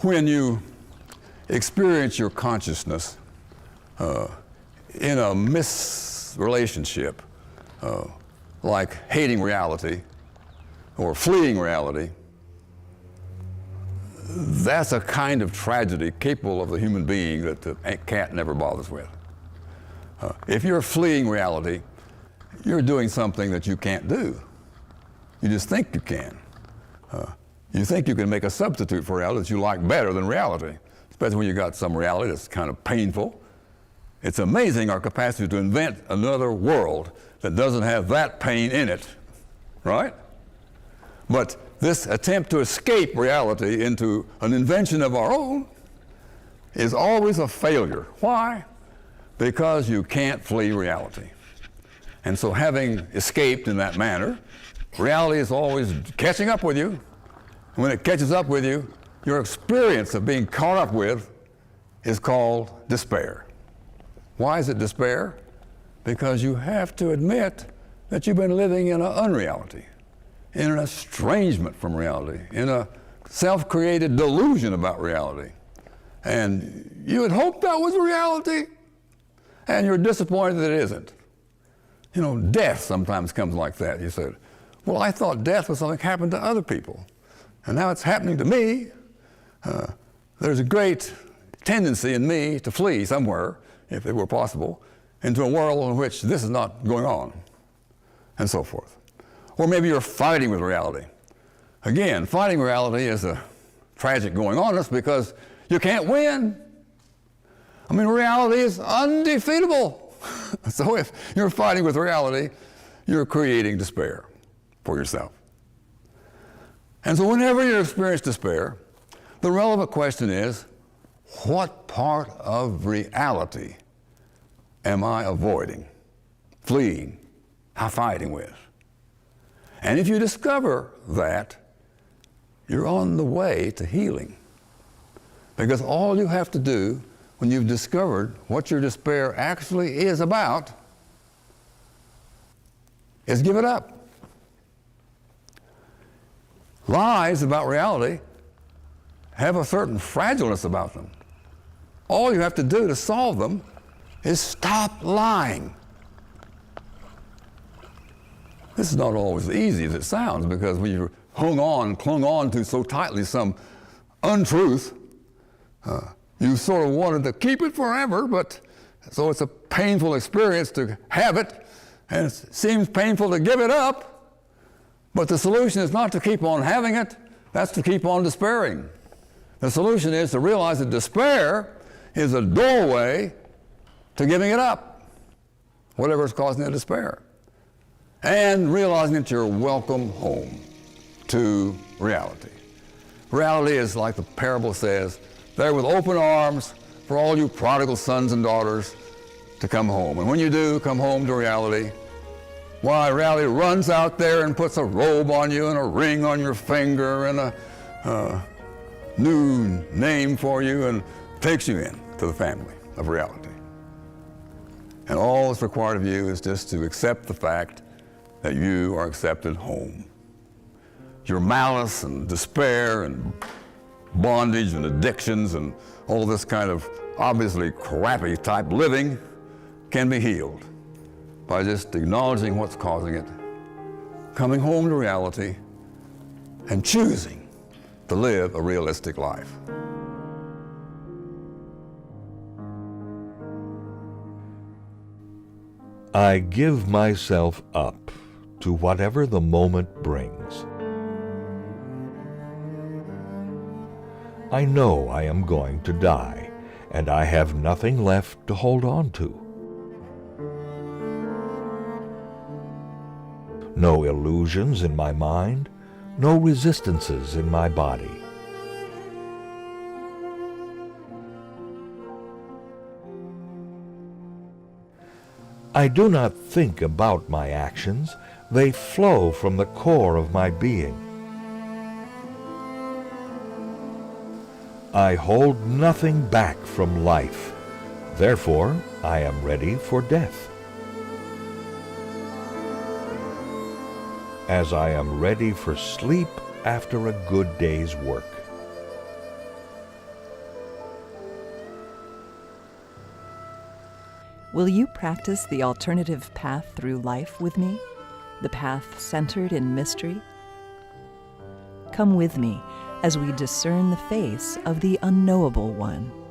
when you experience your consciousness in a misrelationship, like hating reality or fleeing reality, that's a kind of tragedy capable of the human being that the cat never bothers with. If you're fleeing reality, you're doing something that you can't do. You just think you can. You think you can make a substitute for reality that you like better than reality, especially when you got some reality that's kind of painful. It's amazing our capacity to invent another world that doesn't have that pain in it, right? But this attempt to escape reality into an invention of our own is always a failure. Why? Because you can't flee reality. And so having escaped in that manner, reality is always catching up with you. And when it catches up with you, your experience of being caught up with is called despair. Why is it despair? Because you have to admit that you've been living in an unreality, in an estrangement from reality, in a self-created delusion about reality. And you had hoped that was reality, and you're disappointed that it isn't. You know, death sometimes comes like that. You said, well, I thought death was something that happened to other people, and now it's happening to me. There's a great tendency in me to flee somewhere, if it were possible, into a world in which this is not going on, and so forth. Or maybe you're fighting with reality. Again, fighting reality is a tragic going on us because you can't win. I mean, reality is undefeatable. So if you're fighting with reality, you're creating despair for yourself. And so whenever you experience despair, the relevant question is, what part of reality am I avoiding, fleeing, fighting with? And if you discover that, you're on the way to healing. Because all you have to do when you've discovered what your despair actually is about is give it up. Lies about reality have a certain fragileness about them. All you have to do to solve them is stop lying. This is not always as easy as it sounds, because when you clung on to so tightly some untruth, you sort of wanted to keep it forever, but so it's a painful experience to have it, and it seems painful to give it up. But the solution is not to keep on having it, that's to keep on despairing. The solution is to realize that despair is a doorway to giving it up, whatever is causing the despair, and realizing that you're welcome home to reality. Reality is, like the parable says, there with open arms for all you prodigal sons and daughters to come home. And when you do come home to reality, why, reality runs out there and puts a robe on you and a ring on your finger and a new name for you and takes you in to the family of reality. And all that's required of you is just to accept the fact that you are accepted home. Your malice and despair and bondage and addictions and all this kind of obviously crappy type living can be healed by just acknowledging what's causing it, coming home to reality, and choosing to live a realistic life. I give myself up to whatever the moment brings. I know I am going to die, and I have nothing left to hold on to. No illusions in my mind, no resistances in my body. I do not think about my actions, they flow from the core of my being. I hold nothing back from life, therefore I am ready for death. As I am ready for sleep after a good day's work. Will you practice the alternative path through life with me, the path centered in mystery? Come with me as we discern the face of the unknowable one.